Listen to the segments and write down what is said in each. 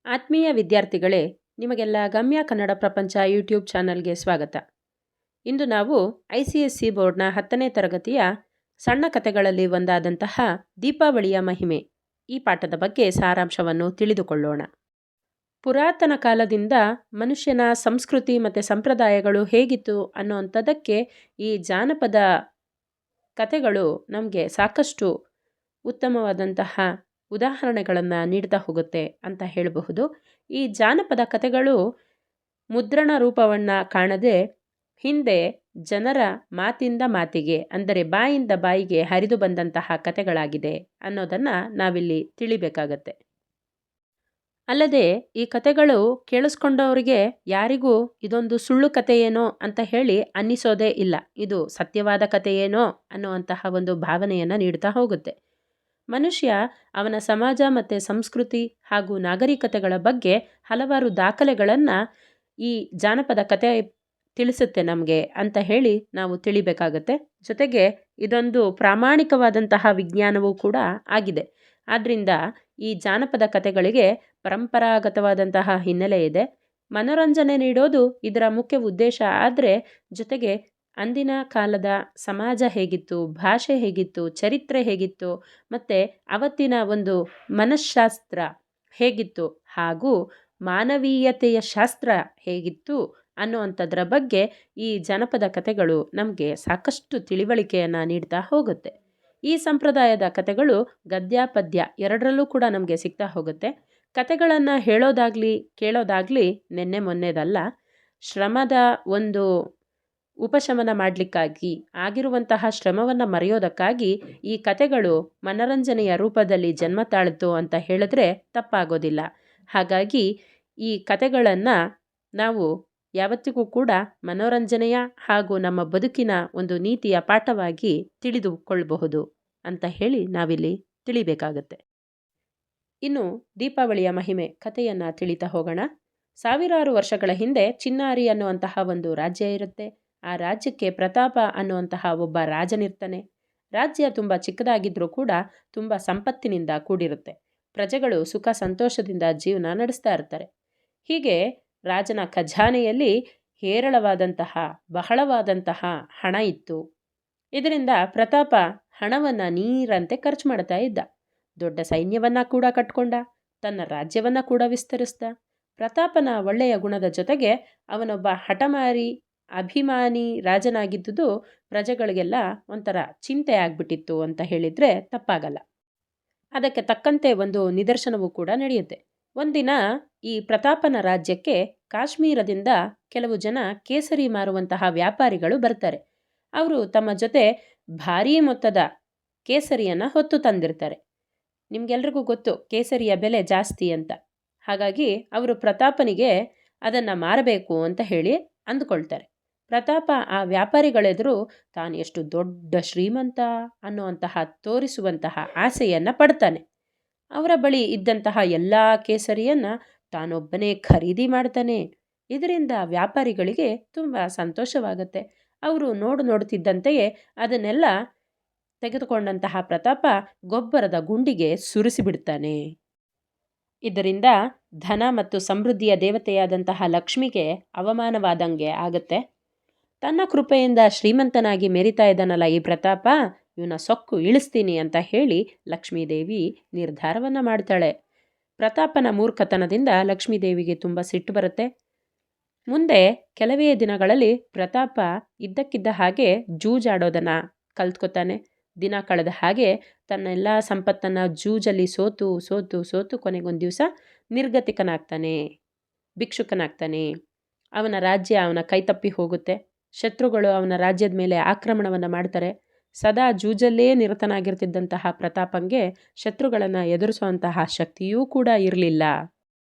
ಆತ್ಮೀಯ ವಿದ್ಯಾರ್ಥಿಗಳೇ, ನಿಮಗೆಲ್ಲ ಗಮ್ಯ ಕನ್ನಡ ಪ್ರಪಂಚ ಯೂಟ್ಯೂಬ್ ಚಾನಲ್ಗೆ ಸ್ವಾಗತ. ಇಂದು ನಾವು ICSE ಬೋರ್ಡ್ನ 10ನೇ ತರಗತಿಯ ಸಣ್ಣ ಕಥೆಗಳಲ್ಲಿ ಒಂದಾದಂತಹ ದೀಪಾವಳಿಯ ಮಹಿಮೆ ಈ ಪಾಠದ ಬಗ್ಗೆ ಸಾರಾಂಶವನ್ನು ತಿಳಿದುಕೊಳ್ಳೋಣ. ಪುರಾತನ ಕಾಲದಿಂದ ಮನುಷ್ಯನ ಸಂಸ್ಕೃತಿ ಮತ್ತು ಸಂಪ್ರದಾಯಗಳು ಹೇಗಿತ್ತು ಅನ್ನೋವಂಥದ್ದಕ್ಕೆ ಈ ಜಾನಪದ ಕಥೆಗಳು ನಮಗೆ ಸಾಕಷ್ಟು ಉತ್ತಮವಾದಂತಹ ಉದಾಹರಣೆಗಳನ್ನು ನೀಡ್ತಾ ಹೋಗುತ್ತೆ ಅಂತ ಹೇಳಬಹುದು. ಈ ಜಾನಪದ ಕಥೆಗಳು ಮುದ್ರಣ ರೂಪವನ್ನು ಕಾಣದೆ ಹಿಂದೆ ಜನರ ಮಾತಿಂದ ಮಾತಿಗೆ, ಅಂದರೆ ಬಾಯಿಂದ ಬಾಯಿಗೆ ಹರಿದು ಬಂದಂತಹ ಕಥೆಗಳಾಗಿದೆ ಅನ್ನೋದನ್ನು ನಾವಿಲ್ಲಿ ತಿಳಿಬೇಕಾಗತ್ತೆ. ಅಲ್ಲದೆ ಈ ಕಥೆಗಳು ಕೇಳಿಸ್ಕೊಂಡವರಿಗೆ ಯಾರಿಗೂ ಇದೊಂದು ಸುಳ್ಳು ಕಥೆಯೇನೋ ಅಂತ ಹೇಳಿ ಅನ್ನಿಸೋದೇ ಇಲ್ಲ. ಇದು ಸತ್ಯವಾದ ಕಥೆಯೇನೋ ಅನ್ನುವಂತಹ ಒಂದು ಭಾವನೆಯನ್ನು ನೀಡ್ತಾ ಹೋಗುತ್ತೆ. ಮನುಷ್ಯ ಅವನ ಸಮಾಜ ಮತ್ತು ಸಂಸ್ಕೃತಿ ಹಾಗೂ ನಾಗರಿಕತೆಗಳ ಬಗ್ಗೆ ಹಲವಾರು ದಾಖಲೆಗಳನ್ನು ಈ ಜಾನಪದ ಕಥೆ ತಿಳಿಸುತ್ತೆ ನಮಗೆ ಅಂತ ಹೇಳಿ ನಾವು ತಿಳಿಬೇಕಾಗತ್ತೆ. ಜೊತೆಗೆ ಇದೊಂದು ಪ್ರಾಮಾಣಿಕವಾದಂತಹ ವಿಜ್ಞಾನವೂ ಕೂಡ ಆಗಿದೆ. ಆದ್ದರಿಂದ ಈ ಜಾನಪದ ಕಥೆಗಳಿಗೆ ಪರಂಪರಾಗತವಾದಂತಹ ಹಿನ್ನೆಲೆ ಇದೆ. ಮನೋರಂಜನೆ ನೀಡೋದು ಇದರ ಮುಖ್ಯ ಉದ್ದೇಶ ಆದರೆ ಜೊತೆಗೆ ಅಂದಿನ ಕಾಲದ ಸಮಾಜ ಹೇಗಿತ್ತು, ಭಾಷೆ ಹೇಗಿತ್ತು, ಚರಿತ್ರೆ ಹೇಗಿತ್ತು, ಮತ್ತು ಅವತ್ತಿನ ಒಂದು ಮನಃಶಾಸ್ತ್ರ ಹೇಗಿತ್ತು ಹಾಗೂ ಮಾನವೀಯತೆಯ ಶಾಸ್ತ್ರ ಹೇಗಿತ್ತು ಅನ್ನುವಂಥದ್ರ ಬಗ್ಗೆ ಈ ಜನಪದ ಕಥೆಗಳು ನಮಗೆ ಸಾಕಷ್ಟು ತಿಳಿವಳಿಕೆಯನ್ನು ನೀಡ್ತಾ ಹೋಗುತ್ತೆ. ಈ ಸಂಪ್ರದಾಯದ ಕಥೆಗಳು ಗದ್ಯ ಪದ್ಯ ಎರಡರಲ್ಲೂ ಕೂಡ ನಮಗೆ ಸಿಗ್ತಾ ಹೋಗುತ್ತೆ. ಕಥೆಗಳನ್ನು ಹೇಳೋದಾಗಲಿ ಕೇಳೋದಾಗಲಿ ನೆನ್ನೆ ಮೊನ್ನೆದಲ್ಲ. ಶ್ರಮದ ಒಂದು ಉಪಶಮನ ಮಾಡಲಿಕ್ಕಾಗಿ ಆಗಿರುವಂತಹ ಶ್ರಮವನ್ನು ಮರೆಯೋದಕ್ಕಾಗಿ ಈ ಕಥೆಗಳು ಮನರಂಜನೆಯ ರೂಪದಲ್ಲಿ ಜನ್ಮ ತಾಳಿತು ಅಂತ ಹೇಳಿದ್ರೆ ತಪ್ಪಾಗೋದಿಲ್ಲ. ಹಾಗಾಗಿ ಈ ಕಥೆಗಳನ್ನು ನಾವು ಯಾವತ್ತಿಗೂ ಕೂಡ ಮನೋರಂಜನೆಯ ಹಾಗೂ ನಮ್ಮ ಬದುಕಿನ ಒಂದು ನೀತಿಯ ಪಾಠವಾಗಿ ತಿಳಿದುಕೊಳ್ಳಬಹುದು ಅಂತ ಹೇಳಿ ನಾವಿಲ್ಲಿ ತಿಳಿಬೇಕಾಗತ್ತೆ. ಇನ್ನು ದೀಪಾವಳಿಯ ಮಹಿಮೆ ಕಥೆಯನ್ನು ತಿಳಿತಾ ಹೋಗೋಣ. ಸಾವಿರಾರು ವರ್ಷಗಳ ಹಿಂದೆ ಚಿನ್ನಾರಿ ಅನ್ನುವಂತಹ ಒಂದು ರಾಜ್ಯ ಇರುತ್ತೆ. ಆ ರಾಜ್ಯಕ್ಕೆ ಪ್ರತಾಪ ಅನ್ನುವಂತಹ ಒಬ್ಬ ರಾಜನಿರ್ತಾನೆ. ರಾಜ್ಯ ತುಂಬ ಚಿಕ್ಕದಾಗಿದ್ರೂ ಕೂಡ ತುಂಬ ಸಂಪತ್ತಿನಿಂದ ಕೂಡಿರುತ್ತೆ. ಪ್ರಜೆಗಳು ಸುಖ ಸಂತೋಷದಿಂದ ಜೀವನ ನಡೆಸ್ತಾ ಇರ್ತಾರೆ. ಹೀಗೆ ರಾಜನ ಖಜಾನೆಯಲ್ಲಿ ಹೇರಳವಾದಂತಹ ಬಹಳವಾದಂತಹ ಹಣ ಇತ್ತು. ಇದರಿಂದ ಪ್ರತಾಪ ಹಣವನ್ನು ನೀರಂತೆ ಖರ್ಚು ಮಾಡ್ತಾ ಇದ್ದ. ದೊಡ್ಡ ಸೈನ್ಯವನ್ನು ಕೂಡ ಕಟ್ಕೊಂಡ, ತನ್ನ ರಾಜ್ಯವನ್ನು ಕೂಡ ವಿಸ್ತರಿಸ್ದ. ಪ್ರತಾಪನ ಒಳ್ಳೆಯ ಗುಣದ ಜೊತೆಗೆ ಅವನೊಬ್ಬ ಹಠಮಾರಿ ಅಭಿಮಾನಿ ರಾಜನಾಗಿದ್ದುದು ಪ್ರಜೆಗಳಿಗೆಲ್ಲ ಒಂಥರ ಚಿಂತೆ ಆಗ್ಬಿಟ್ಟಿತ್ತು ಅಂತ ಹೇಳಿದರೆ ತಪ್ಪಾಗಲ್ಲ. ಅದಕ್ಕೆ ತಕ್ಕಂತೆ ಒಂದು ನಿದರ್ಶನವೂ ಕೂಡ ನಡೆಯುತ್ತೆ. ಒಂದಿನ ಈ ಪ್ರತಾಪನ ರಾಜ್ಯಕ್ಕೆ ಕಾಶ್ಮೀರದಿಂದ ಕೆಲವು ಜನ ಕೇಸರಿ ಮಾರುವಂತಹ ವ್ಯಾಪಾರಿಗಳು ಬರ್ತಾರೆ. ಅವರು ತಮ್ಮ ಜೊತೆ ಭಾರೀ ಮೊತ್ತದ ಕೇಸರಿಯನ್ನು ಹೊತ್ತು ತಂದಿರ್ತಾರೆ. ನಿಮಗೆಲ್ರಿಗೂ ಗೊತ್ತು ಕೇಸರಿಯ ಬೆಲೆ ಜಾಸ್ತಿ ಅಂತ. ಹಾಗಾಗಿ ಅವರು ಪ್ರತಾಪನಿಗೆ ಅದನ್ನು ಮಾರಬೇಕು ಅಂತ ಹೇಳಿ ಅಂದುಕೊಳ್ತಾರೆ. ಪ್ರತಾಪ ಆ ವ್ಯಾಪಾರಿಗಳೆದುರು ತಾನು ಎಷ್ಟು ದೊಡ್ಡ ಶ್ರೀಮಂತ ಅನ್ನುವಂತಹ ತೋರಿಸುವಂತಹ ಆಸೆಯನ್ನು ಪಡ್ತಾನೆ. ಅವರ ಬಳಿ ಇದ್ದಂತಹ ಎಲ್ಲ ಕೇಸರಿಯನ್ನು ತಾನೊಬ್ಬನೇ ಖರೀದಿ ಮಾಡ್ತಾನೆ. ಇದರಿಂದ ವ್ಯಾಪಾರಿಗಳಿಗೆ ತುಂಬ ಸಂತೋಷವಾಗುತ್ತೆ. ಅವರು ನೋಡುತ್ತಿದ್ದಂತೆಯೇ ಅದನ್ನೆಲ್ಲ ತೆಗೆದುಕೊಂಡಂತಹ ಪ್ರತಾಪ ಗೊಬ್ಬರದ ಗುಂಡಿಗೆ ಸುರಿಸಿಬಿಡ್ತಾನೆ. ಇದರಿಂದ ಧನ ಮತ್ತು ಸಮೃದ್ಧಿಯ ದೇವತೆಯಾದಂತಹ ಲಕ್ಷ್ಮಿಗೆ ಅವಮಾನವಾದಂಗೆ ಆಗುತ್ತೆ. ತನ್ನ ಕೃಪೆಯಿಂದ ಶ್ರೀಮಂತನಾಗಿ ಮೆರಿತಾ ಇದ್ದಾನಲ್ಲ ಈ ಪ್ರತಾಪ, ಇವನ ಸೊಕ್ಕು ಇಳಿಸ್ತೀನಿ ಅಂತ ಹೇಳಿ ಲಕ್ಷ್ಮೀದೇವಿ ನಿರ್ಧಾರವನ್ನು ಮಾಡ್ತಾಳೆ. ಪ್ರತಾಪನ ಮೂರ್ಖತನದಿಂದ ಲಕ್ಷ್ಮೀದೇವಿಗೆ ತುಂಬ ಸಿಟ್ಟು ಬರುತ್ತೆ. ಮುಂದೆ ಕೆಲವೇ ದಿನಗಳಲ್ಲಿ ಪ್ರತಾಪ ಇದ್ದಕ್ಕಿದ್ದ ಹಾಗೆ ಜೂಜಾಡೋದನ್ನು ಕಲ್ತ್ಕೊತಾನೆ. ದಿನ ಕಳೆದ ಹಾಗೆ ತನ್ನೆಲ್ಲ ಸಂಪತ್ತನ್ನು ಜೂಜಲ್ಲಿ ಸೋತು ಸೋತು ಸೋತು ಕೊನೆಗೊಂದು ದಿವಸ ನಿರ್ಗತಿಕನಾಗ್ತಾನೆ, ಭಿಕ್ಷುಕನಾಗ್ತಾನೆ. ಅವನ ರಾಜ್ಯ ಅವನ ಕೈತಪ್ಪಿ ಹೋಗುತ್ತೆ. ಶತ್ರುಗಳು ಅವನ ರಾಜ್ಯದ ಮೇಲೆ ಆಕ್ರಮಣವನ್ನು ಮಾಡ್ತಾರೆ. ಸದಾ ಜೂಜಲ್ಲೇ ನಿರತನಾಗಿರ್ತಿದ್ದಂತಹ ಪ್ರತಾಪಂಗೆ ಶತ್ರುಗಳನ್ನು ಎದುರಿಸುವಂತಹ ಶಕ್ತಿಯೂ ಕೂಡ ಇರಲಿಲ್ಲ.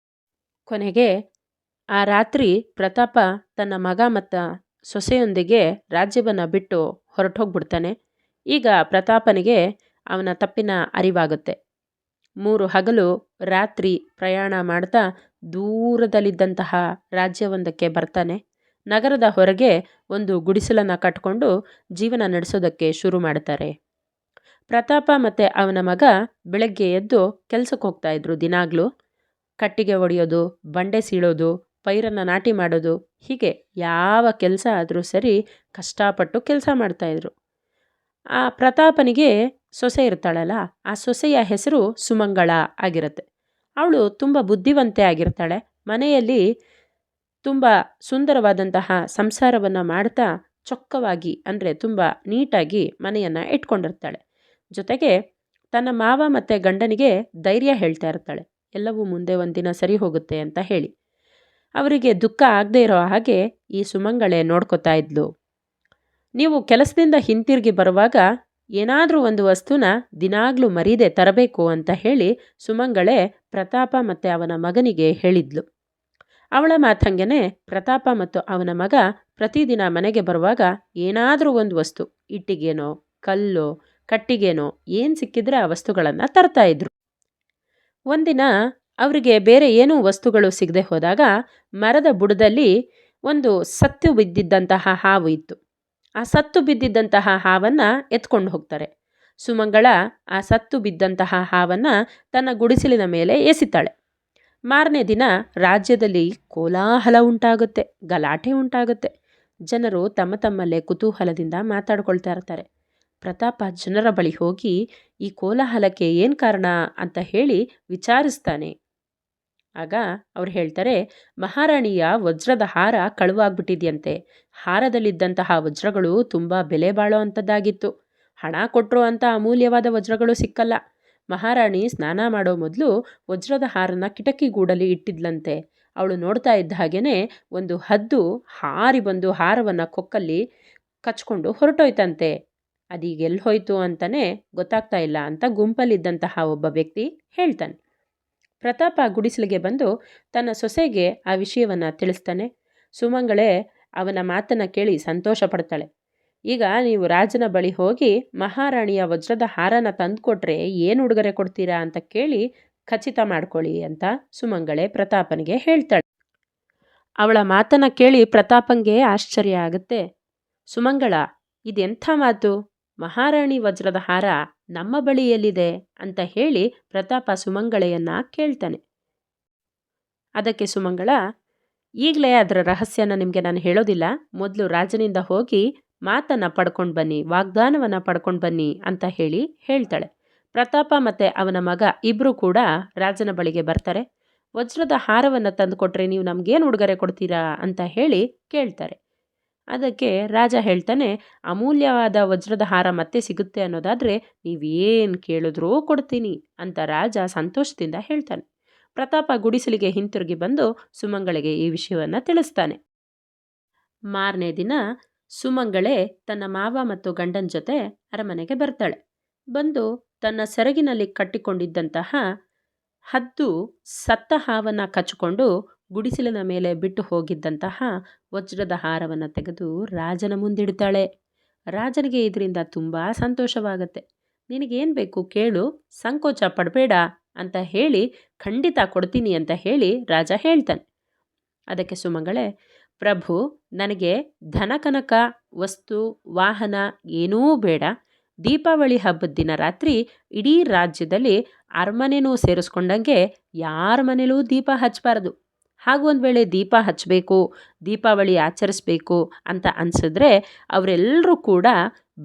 ಕೊನೆಗೆ ಆ ರಾತ್ರಿ ಪ್ರತಾಪ ತನ್ನ ಮಗ ಮತ್ತು ಸೊಸೆಯೊಂದಿಗೆ ರಾಜ್ಯವನ್ನು ಬಿಟ್ಟು ಹೊರಟೋಗ್ಬಿಡ್ತಾನೆ. ಈಗ ಪ್ರತಾಪನಿಗೆ ಅವನ ತಪ್ಪಿನ ಅರಿವಾಗುತ್ತೆ. 3 ಹಗಲು ರಾತ್ರಿ ಪ್ರಯಾಣ ಮಾಡ್ತಾ ದೂರದಲ್ಲಿದ್ದಂತಹ ರಾಜ್ಯವೊಂದಕ್ಕೆ ಬರ್ತಾನೆ. ನಗರದ ಹೊರಗೆ ಒಂದು ಗುಡಿಸಲನ್ನು ಕಟ್ಕೊಂಡು ಜೀವನ ನಡೆಸೋದಕ್ಕೆ ಶುರು ಮಾಡ್ತಾರೆ. ಪ್ರತಾಪ ಮತ್ತು ಅವನ ಮಗ ಬೆಳಗ್ಗೆ ಎದ್ದು ಕೆಲಸಕ್ಕೆ ಹೋಗ್ತಾ ಇದ್ರು ದಿನಾಗ್ಲೂ. ಕಟ್ಟಿಗೆ ಒಡೆಯೋದು, ಬಂಡೆ ಸೀಳೋದು, ಪೈರನ್ನು ನಾಟಿ ಮಾಡೋದು, ಹೀಗೆ ಯಾವ ಕೆಲಸ ಆದರೂ ಸರಿ ಕಷ್ಟಪಟ್ಟು ಕೆಲಸ ಮಾಡ್ತಾಯಿದ್ರು. ಆ ಪ್ರತಾಪನಿಗೆ ಸೊಸೆ ಇರ್ತಾಳಲ್ಲ, ಆ ಸೊಸೆಯ ಹೆಸರು ಸುಮಂಗಳ ಆಗಿರುತ್ತೆ. ಅವಳು ತುಂಬ ಬುದ್ಧಿವಂತೆ ಆಗಿರ್ತಾಳೆ. ಮನೆಯಲ್ಲಿ ತುಂಬ ಸುಂದರವಾದಂತಹ ಸಂಸಾರವನ್ನು ಮಾಡ್ತಾ ಚೊಕ್ಕವಾಗಿ ಅಂದರೆ ತುಂಬ ನೀಟಾಗಿ ಮನೆಯನ್ನು ಇಟ್ಕೊಂಡಿರ್ತಾಳೆ. ಜೊತೆಗೆ ತನ್ನ ಮಾವ ಮತ್ತು ಗಂಡನಿಗೆ ಧೈರ್ಯ ಹೇಳ್ತಾ ಇರ್ತಾಳೆ, ಎಲ್ಲವೂ ಮುಂದೆ ಒಂದಿನ ಸರಿ ಹೋಗುತ್ತೆ ಅಂತ ಹೇಳಿ. ಅವರಿಗೆ ದುಃಖ ಆಗದೆ ಇರೋ ಹಾಗೆ ಈ ಸುಮಂಗಳೆ ನೋಡ್ಕೋತಾ ಇದ್ಲು. ನೀವು ಕೆಲಸದಿಂದ ಹಿಂತಿರುಗಿ ಬರುವಾಗ ಏನಾದರೂ ಒಂದು ವಸ್ತುನ ದಿನಾಗ್ಲೂ ಮರೀದೆ ತರಬೇಕು ಅಂತ ಹೇಳಿ ಸುಮಂಗಳೆ ಪ್ರತಾಪ ಮತ್ತು ಅವನ ಮಗನಿಗೆ ಹೇಳಿದ್ಲು. ಅವಳ ಮಾತಂಗೆನೆ ಪ್ರತಾಪ ಮತ್ತು ಅವನ ಮಗ ಪ್ರತಿದಿನ ಮನೆಗೆ ಬರುವಾಗ ಏನಾದರೂ ಒಂದು ವಸ್ತು, ಇಟ್ಟಿಗೆನೋ ಕಲ್ಲೋ ಕಟ್ಟಿಗೆನೋ ಏನು ಸಿಕ್ಕಿದ್ರೆ ಆ ವಸ್ತುಗಳನ್ನು ತರ್ತಾ ಇದ್ರು. ಒಂದಿನ ಅವರಿಗೆ ಬೇರೆ ಏನೂ ವಸ್ತುಗಳು ಸಿಗದೆ ಹೋದಾಗ ಮರದ ಬುಡದಲ್ಲಿ ಒಂದು ಸತ್ತು ಬಿದ್ದಿದ್ದಂತಹ ಹಾವು ಇತ್ತು. ಆ ಸತ್ತು ಬಿದ್ದಿದ್ದಂತಹ ಹಾವನ್ನು ಎತ್ಕೊಂಡು ಹೋಗ್ತಾರೆ. ಸುಮಂಗಳ ಆ ಸತ್ತು ಬಿದ್ದಂತಹ ಹಾವನ್ನು ತನ್ನ ಗುಡಿಸಲಿನ ಮೇಲೆ ಎಸಿತಾಳೆ. ಮಾರನೇ ದಿನ ರಾಜ್ಯದಲ್ಲಿ ಕೋಲಾಹಲ ಉಂಟಾಗುತ್ತೆ, ಗಲಾಟೆ ಉಂಟಾಗುತ್ತೆ. ಜನರು ತಮ್ಮ ತಮ್ಮಲ್ಲೇ ಕುತೂಹಲದಿಂದ ಮಾತಾಡ್ಕೊಳ್ತಾ ಇರ್ತಾರೆ. ಪ್ರತಾಪ ಜನರ ಬಳಿ ಹೋಗಿ ಈ ಕೋಲಾಹಲಕ್ಕೆ ಏನು ಕಾರಣ ಅಂತ ಹೇಳಿ ವಿಚಾರಿಸ್ತಾನೆ. ಆಗ ಅವ್ರು ಹೇಳ್ತಾರೆ, ಮಹಾರಾಣಿಯ ವಜ್ರದ ಹಾರ ಕಳುವಾಗ್ಬಿಟ್ಟಿದೆಯಂತೆ. ಹಾರದಲ್ಲಿದ್ದಂತಹ ವಜ್ರಗಳು ತುಂಬ ಬೆಲೆ ಬಾಳೋ ಅಂಥದ್ದಾಗಿತ್ತು. ಹಣ ಕೊಟ್ಟರು ಅಂತ ಅಮೂಲ್ಯವಾದ ವಜ್ರಗಳು ಸಿಕ್ಕಲ್ಲ. ಮಹಾರಾಣಿ ಸ್ನಾನ ಮಾಡೋ ಮೊದಲು ವಜ್ರದ ಹಾರನ ಕಿಟಕಿ ಗೂಡಲ್ಲಿ ಇಟ್ಟಿದ್ಲಂತೆ. ಅವಳು ನೋಡ್ತಾ ಇದ್ದ ಹಾಗೇನೆ ಒಂದು ಹದ್ದು ಹಾರಿ ಬಂದು ಹಾರವನ್ನು ಕೊಕ್ಕಲ್ಲಿ ಕಚ್ಕೊಂಡು ಹೊರಟೋಯ್ತಂತೆ. ಅದೀಗ ಎಲ್ಲಿ ಹೋಯ್ತು ಅಂತಲೇ ಗೊತ್ತಾಗ್ತಾ ಇಲ್ಲ ಅಂತ ಗುಂಪಲ್ಲಿದ್ದಂತಹ ಒಬ್ಬ ವ್ಯಕ್ತಿ ಹೇಳ್ತಾನೆ. ಪ್ರತಾಪ ಗುಡಿಸಲಿಗೆ ಬಂದು ತನ್ನ ಸೊಸೆಗೆ ಆ ವಿಷಯವನ್ನು ತಿಳಿಸ್ತಾನೆ. ಸುಮಂಗಳೇ ಅವನ ಮಾತನ್ನು ಕೇಳಿ ಸಂತೋಷ ಪಡ್ತಾಳೆ. ಈಗ ನೀವು ರಾಜನ ಬಳಿ ಹೋಗಿ ಮಹಾರಾಣಿಯ ವಜ್ರದ ಹಾರನ ತಂದುಕೊಟ್ರೆ ಏನು ಉಡುಗೊರೆ ಕೊಡ್ತೀರಾ ಅಂತ ಕೇಳಿ ಖಚಿತ ಮಾಡ್ಕೊಳ್ಳಿ ಅಂತ ಸುಮಂಗಳೆ ಪ್ರತಾಪನಿಗೆ ಹೇಳ್ತಾಳೆ. ಅವಳ ಮಾತನ್ನು ಕೇಳಿ ಪ್ರತಾಪಂಗೆ ಆಶ್ಚರ್ಯ ಆಗುತ್ತೆ. ಸುಮಂಗಳ, ಇದೆಂಥ ಮಾತು? ಮಹಾರಾಣಿ ವಜ್ರದ ಹಾರ ನಮ್ಮ ಬಳಿಯಲ್ಲಿದೆ ಅಂತ ಹೇಳಿ ಪ್ರತಾಪ ಸುಮಂಗಳೆಯನ್ನ ಕೇಳ್ತಾನೆ. ಅದಕ್ಕೆ ಸುಮಂಗಳ, ಈಗಲೇ ಅದರ ರಹಸ್ಯನ ನಿಮಗೆ ನಾನು ಹೇಳೋದಿಲ್ಲ, ಮೊದಲು ರಾಜನಿಂದ ಹೋಗಿ ಮಾತನ್ನು ಪಡ್ಕೊಂಡು ಬನ್ನಿ, ವಾಗ್ದಾನವನ್ನು ಪಡ್ಕೊಂಡು ಬನ್ನಿ ಅಂತ ಹೇಳಿ ಹೇಳ್ತಾಳೆ. ಪ್ರತಾಪ ಮತ್ತು ಅವನ ಮಗ ಇಬ್ಬರು ಕೂಡ ರಾಜನ ಬಳಿಗೆ ಬರ್ತಾರೆ. ವಜ್ರದ ಹಾರವನ್ನು ತಂದುಕೊಟ್ರೆ ನೀವು ನಮಗೇನು ಉಡುಗೊರೆ ಕೊಡ್ತೀರಾ ಅಂತ ಹೇಳಿ ಕೇಳ್ತಾರೆ. ಅದಕ್ಕೆ ರಾಜ ಹೇಳ್ತಾನೆ, ಅಮೂಲ್ಯವಾದ ವಜ್ರದ ಹಾರ ಮತ್ತೆ ಸಿಗುತ್ತೆ ಅನ್ನೋದಾದರೆ ನೀವೇನು ಕೇಳಿದ್ರೂ ಕೊಡ್ತೀನಿ ಅಂತ ರಾಜ ಸಂತೋಷದಿಂದ ಹೇಳ್ತಾನೆ. ಪ್ರತಾಪ ಗುಡಿಸಲಿಗೆ ಹಿಂತಿರುಗಿ ಬಂದು ಸುಮಂಗಳಿಗೆ ಈ ವಿಷಯವನ್ನು ತಿಳಿಸ್ತಾನೆ. ಮಾರನೇ ದಿನ ಸುಮಂಗಳೆ ತನ್ನ ಮಾವ ಮತ್ತು ಗಂಡನ ಜೊತೆ ಅರಮನೆಗೆ ಬರ್ತಾಳೆ. ಬಂದು ತನ್ನ ಸೆರಗಿನಲ್ಲಿ ಕಟ್ಟಿಕೊಂಡಿದ್ದಂತಹ ಹದ್ದು ಸತ್ತ ಹಾವನ್ನು ಕಚ್ಚಿಕೊಂಡು ಗುಡಿಸಲಿನ ಮೇಲೆ ಬಿಟ್ಟು ಹೋಗಿದ್ದಂತಹ ವಜ್ರದ ಹಾರವನ್ನು ತೆಗೆದು ರಾಜನ ಮುಂದಿಡ್ತಾಳೆ. ರಾಜನಿಗೆ ಇದರಿಂದ ತುಂಬ ಸಂತೋಷವಾಗುತ್ತೆ. ನಿನಗೇನು ಬೇಕು ಕೇಳು, ಸಂಕೋಚ ಪಡಬೇಡ ಅಂತ ಹೇಳಿ ಖಂಡಿತ ಕೊಡ್ತೀನಿ ಅಂತ ಹೇಳಿ ರಾಜ ಹೇಳ್ತಾನೆ. ಅದಕ್ಕೆ ಸುಮಂಗಳೇ, ಪ್ರಭು, ನನಗೆ ಧನ ಕನಕ ವಸ್ತು ವಾಹನ ಏನೂ ಬೇಡ. ದೀಪಾವಳಿ ಹಬ್ಬದ ದಿನ ರಾತ್ರಿ ಇಡೀ ರಾಜ್ಯದಲ್ಲಿ ಅರಮನೆನೂ ಸೇರಿಸ್ಕೊಂಡಂಗೆ ಯಾರ ಮನೇಲೂ ದೀಪ ಹಚ್ಚಬಾರ್ದು. ಹಾಗೂ ಒಂದು ವೇಳೆ ದೀಪ ಹಚ್ಚಬೇಕು, ದೀಪಾವಳಿ ಆಚರಿಸ್ಬೇಕು ಅಂತ ಅನಿಸಿದ್ರೆ ಅವರೆಲ್ಲರೂ ಕೂಡ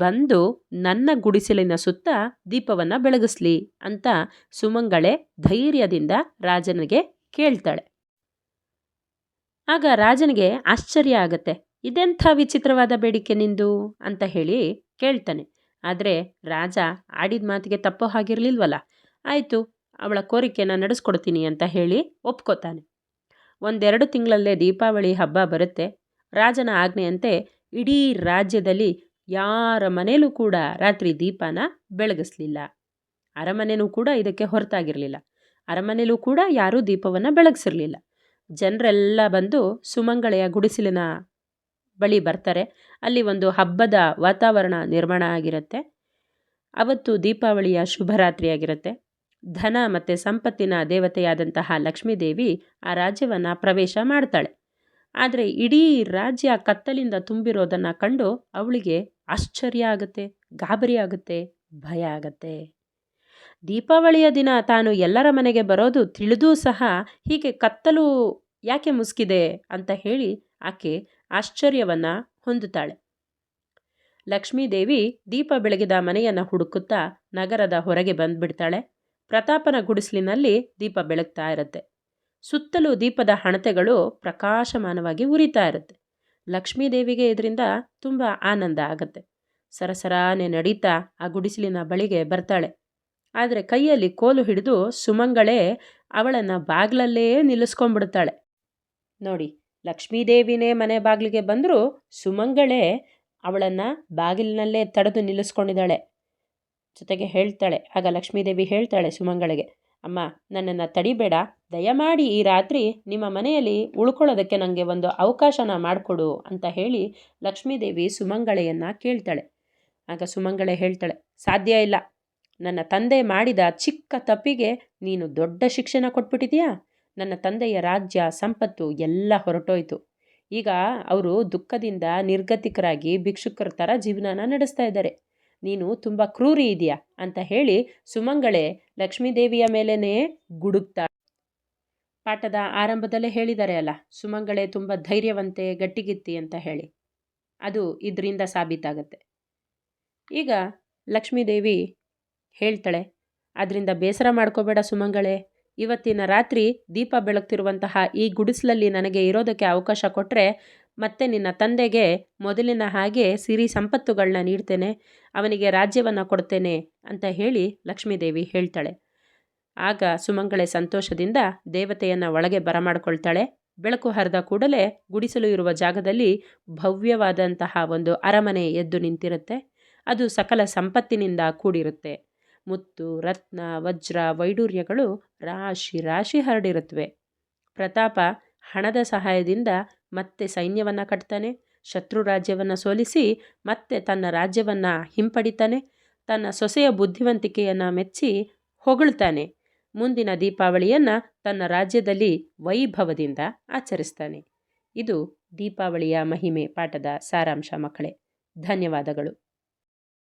ಬಂದು ನನ್ನ ಗುಡಿಸಲಿನ ಸುತ್ತ ದೀಪವನ್ನು ಬೆಳಗಿಸ್ಲಿ ಅಂತ ಸುಮಂಗಳೆ ಧೈರ್ಯದಿಂದ ರಾಜನಿಗೆ ಕೇಳ್ತಾಳೆ. ಆಗ ರಾಜನಿಗೆ ಆಶ್ಚರ್ಯ ಆಗತ್ತೆ. ಇದೆಂಥ ವಿಚಿತ್ರವಾದ ಬೇಡಿಕೆ ನಿಂದು ಅಂತ ಹೇಳಿ ಕೇಳ್ತಾನೆ. ಆದರೆ ರಾಜ ಆಡಿದ ಮಾತಿಗೆ ತಪ್ಪೋ ಹಾಗಿರಲಿಲ್ವಲ್ಲ. ಆಯಿತು, ಅವಳ ಕೋರಿಕೆನ ನಡೆಸ್ಕೊಡ್ತೀನಿ ಅಂತ ಹೇಳಿ ಒಪ್ಕೋತಾನೆ. 1-2 ತಿಂಗಳಲ್ಲೇ ದೀಪಾವಳಿ ಹಬ್ಬ ಬರುತ್ತೆ. ರಾಜನ ಆಜ್ಞೆಯಂತೆ ಇಡೀ ರಾಜ್ಯದಲ್ಲಿ ಯಾರ ಮನೇಲೂ ಕೂಡ ರಾತ್ರಿ ದೀಪನ ಬೆಳಗಿಸ್ಲಿಲ್ಲ. ಅರಮನೆಯೂ ಕೂಡ ಇದಕ್ಕೆ ಹೊರತಾಗಿರಲಿಲ್ಲ. ಅರಮನೆಯಲ್ಲೂ ಕೂಡ ಯಾರೂ ದೀಪವನ್ನು ಬೆಳಗಿಸಿರಲಿಲ್ಲ. ಜನರೆಲ್ಲ ಬಂದು ಸುಮಂಗಳೆಯ ಗುಡಿಸಲಿನ ಬಳಿ ಬರ್ತಾರೆ. ಅಲ್ಲಿ ಒಂದು ಹಬ್ಬದ ವಾತಾವರಣ ನಿರ್ಮಾಣ ಆಗಿರುತ್ತೆ. ಅವತ್ತು ದೀಪಾವಳಿಯ ಶುಭರಾತ್ರಿಯಾಗಿರುತ್ತೆ. ಧನ ಮತ್ತು ಸಂಪತ್ತಿನ ದೇವತೆಯಾದಂತಹ ಲಕ್ಷ್ಮೀದೇವಿ ಆ ರಾಜ್ಯವನ್ನು ಪ್ರವೇಶ ಮಾಡ್ತಾಳೆ. ಆದರೆ ಇಡೀ ರಾಜ್ಯ ಕತ್ತಲಿಂದ ತುಂಬಿರೋದನ್ನು ಕಂಡು ಅವಳಿಗೆ ಆಶ್ಚರ್ಯ ಆಗುತ್ತೆ, ಗಾಬರಿ ಆಗುತ್ತೆ, ಭಯ ಆಗುತ್ತೆ. ದೀಪಾವಳಿಯ ದಿನ ತಾನು ಎಲ್ಲರ ಮನೆಗೆ ಬರೋದು ತಿಳಿದೂ ಸಹ ಹೀಗೆ ಕತ್ತಲು ಯಾಕೆ ಮುಸುಕಿದೆ ಅಂತ ಹೇಳಿ ಆಕೆ ಆಶ್ಚರ್ಯವನ್ನು ಹೊಂದುತ್ತಾಳೆ. ಲಕ್ಷ್ಮೀದೇವಿ ದೀಪ ಬೆಳಗಿದ ಮನೆಯನ್ನು ಹುಡುಕುತ್ತಾ ನಗರದ ಹೊರಗೆ ಬಂದುಬಿಡ್ತಾಳೆ. ಪ್ರತಾಪನ ಗುಡಿಸಲಿನಲ್ಲಿ ದೀಪ ಬೆಳಗ್ತಾ ಇರುತ್ತೆ. ಸುತ್ತಲೂ ದೀಪದ ಹಣತೆಗಳು ಪ್ರಕಾಶಮಾನವಾಗಿ ಉರಿತಾ ಇರುತ್ತೆ. ಲಕ್ಷ್ಮೀದೇವಿಗೆ ಇದರಿಂದ ತುಂಬ ಆನಂದ ಆಗುತ್ತೆ. ಸರಸರಾನೆ ನಡೀತಾ ಆ ಗುಡಿಸಲಿನ ಬಳಿಗೆ ಬರ್ತಾಳೆ. ಆದರೆ ಕೈಯಲ್ಲಿ ಕೋಲು ಹಿಡಿದು ಸುಮಂಗಳೇ ಅವಳನ್ನು ಬಾಗಿಲಲ್ಲೇ ನಿಲ್ಲಿಸ್ಕೊಂಡ್ಬಿಡ್ತಾಳೆ. ನೋಡಿ, ಲಕ್ಷ್ಮೀದೇವಿನೇ ಮನೆ ಬಾಗಿಲಿಗೆ ಬಂದರೂ ಸುಮಂಗಳೇ ಅವಳನ್ನು ಬಾಗಿಲಿನಲ್ಲೇ ತಡೆದು ನಿಲ್ಲಿಸ್ಕೊಂಡಿದ್ದಾಳೆ. ಜೊತೆಗೆ ಹೇಳ್ತಾಳೆ, ಆಗ ಲಕ್ಷ್ಮೀದೇವಿ ಹೇಳ್ತಾಳೆ ಸುಮಂಗಳಿಗೆ, ಅಮ್ಮ, ನನ್ನನ್ನು ತಡಿಬೇಡ, ದಯಮಾಡಿ ಈ ರಾತ್ರಿ ನಿಮ್ಮ ಮನೆಯಲ್ಲಿ ಉಳ್ಕೊಳ್ಳೋದಕ್ಕೆ ನನಗೆ ಒಂದು ಅವಕಾಶನ ಮಾಡಿಕೊಡು ಅಂತ ಹೇಳಿ ಲಕ್ಷ್ಮೀದೇವಿ ಸುಮಂಗಳೆಯನ್ನು ಕೇಳ್ತಾಳೆ. ಆಗ ಸುಮಂಗಳೆ ಹೇಳ್ತಾಳೆ, ಸಾಧ್ಯ ಇಲ್ಲ, ನನ್ನ ತಂದೆ ಮಾಡಿದ ಚಿಕ್ಕ ತಪ್ಪಿಗೆ ನೀನು ದೊಡ್ಡ ಶಿಕ್ಷೆನ ಕೊಟ್ಬಿಟ್ಟಿದೀಯಾ. ನನ್ನ ತಂದೆಯ ರಾಜ್ಯ ಸಂಪತ್ತು ಎಲ್ಲ ಹೊರಟೋಯ್ತು. ಈಗ ಅವರು ದುಃಖದಿಂದ ನಿರ್ಗತಿಕರಾಗಿ ಭಿಕ್ಷುಕರ ಥರ ಜೀವನನ ನಡೆಸ್ತಾ ಇದ್ದಾರೆ. ನೀನು ತುಂಬ ಕ್ರೂರಿ ಇದೆಯಾ ಅಂತ ಹೇಳಿ ಸುಮಂಗಳೇ ಲಕ್ಷ್ಮೀದೇವಿಯ ಮೇಲೇ ಗುಡುಗ್ತಾ. ಪಾಠದ ಆರಂಭದಲ್ಲೇ ಹೇಳಿದ್ದಾರೆ ಅಲ್ಲ, ಸುಮಂಗಳೇ ತುಂಬ ಧೈರ್ಯವಂತೆ, ಗಟ್ಟಿಗಿತ್ತಿ ಅಂತ ಹೇಳಿ. ಅದು ಇದರಿಂದ ಸಾಬೀತಾಗತ್ತೆ. ಈಗ ಲಕ್ಷ್ಮೀದೇವಿ ಹೇಳ್ತಾಳೆ, ಅದರಿಂದ ಬೇಸರ ಮಾಡ್ಕೋಬೇಡ ಸುಮಂಗಳೇ, ಇವತ್ತಿನ ರಾತ್ರಿ ದೀಪ ಬೆಳಗ್ತಿರುವಂತಹ ಈ ಗುಡಿಸಲಲ್ಲಿ ನನಗೆ ಇರೋದಕ್ಕೆ ಅವಕಾಶ ಕೊಟ್ಟರೆ ಮತ್ತೆ ನಿನ್ನ ತಂದೆಗೆ ಮೊದಲಿನ ಹಾಗೆ ಸಿರಿ ಸಂಪತ್ತುಗಳನ್ನ ನೀಡ್ತೇನೆ, ಅವನಿಗೆ ರಾಜ್ಯವನ್ನು ಕೊಡ್ತೇನೆ ಅಂತ ಹೇಳಿ ಲಕ್ಷ್ಮೀದೇವಿ ಹೇಳ್ತಾಳೆ. ಆಗ ಸುಮಂಗಳೆ ಸಂತೋಷದಿಂದ ದೇವತೆಯನ್ನು ಒಳಗೆ ಬರಮಾಡ್ಕೊಳ್ತಾಳೆ. ಬೆಳಕು ಹರಿದ ಕೂಡಲೇ ಗುಡಿಸಲು ಇರುವ ಜಾಗದಲ್ಲಿ ಭವ್ಯವಾದಂತಹ ಒಂದು ಅರಮನೆ ಎದ್ದು ನಿಂತಿರುತ್ತೆ. ಅದು ಸಕಲ ಸಂಪತ್ತಿನಿಂದ ಕೂಡಿರುತ್ತೆ. ಮುತ್ತು, ರತ್ನ, ವಜ್ರ, ವೈಡೂರ್ಯಗಳು ರಾಶಿ ರಾಶಿ ಹರಡಿರುತ್ತವೆ. ಪ್ರತಾಪ ಹಣದ ಸಹಾಯದಿಂದ ಮತ್ತೆ ಸೈನ್ಯವನ್ನು ಕಟ್ತಾನೆ. ಶತ್ರು ರಾಜ್ಯವನ್ನು ಸೋಲಿಸಿ ಮತ್ತೆ ತನ್ನ ರಾಜ್ಯವನ್ನು ಹಿಂಪಡಿತಾನೆ. ತನ್ನ ಸೊಸೆಯ ಬುದ್ಧಿವಂತಿಕೆಯನ್ನು ಮೆಚ್ಚಿ ಹೊಗಳ್ತಾನೆ. ಮುಂದಿನ ದೀಪಾವಳಿಯನ್ನು ತನ್ನ ರಾಜ್ಯದಲ್ಲಿ ವೈಭವದಿಂದ ಆಚರಿಸ್ತಾನೆ. ಇದು ದೀಪಾವಳಿಯ ಮಹಿಮೆ ಪಾಠದ ಸಾರಾಂಶ ಮಕ್ಕಳೇ. ಧನ್ಯವಾದಗಳು.